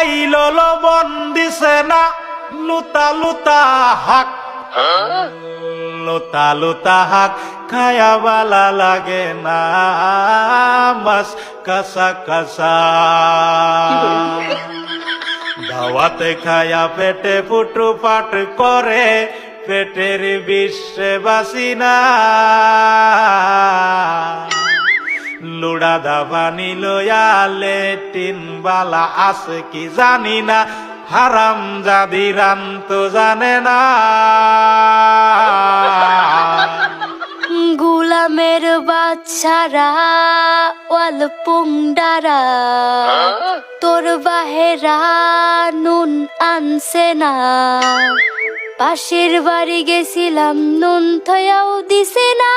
খাইলো লবণ দিছে না লুতা লুতা হাক লুতা লুতা হাক খায়া বালা লাগে না মাছ কাঁচা কাঁচা দাওয়াতে খায়া পেটে ফুটু পাট করে পেটের বিশ্বে বাসি না লুড়া দাবানি লয়া লেটিন বালা আছে কি জানি না হারাম জাদি রান তো জানে না গুলামের বাচ্চারা ওয়াল পুংডারা তোর বাহেরা নুন আনছে না পাশের বাড়ি গেছিলাম নুন থয়াও দিছে না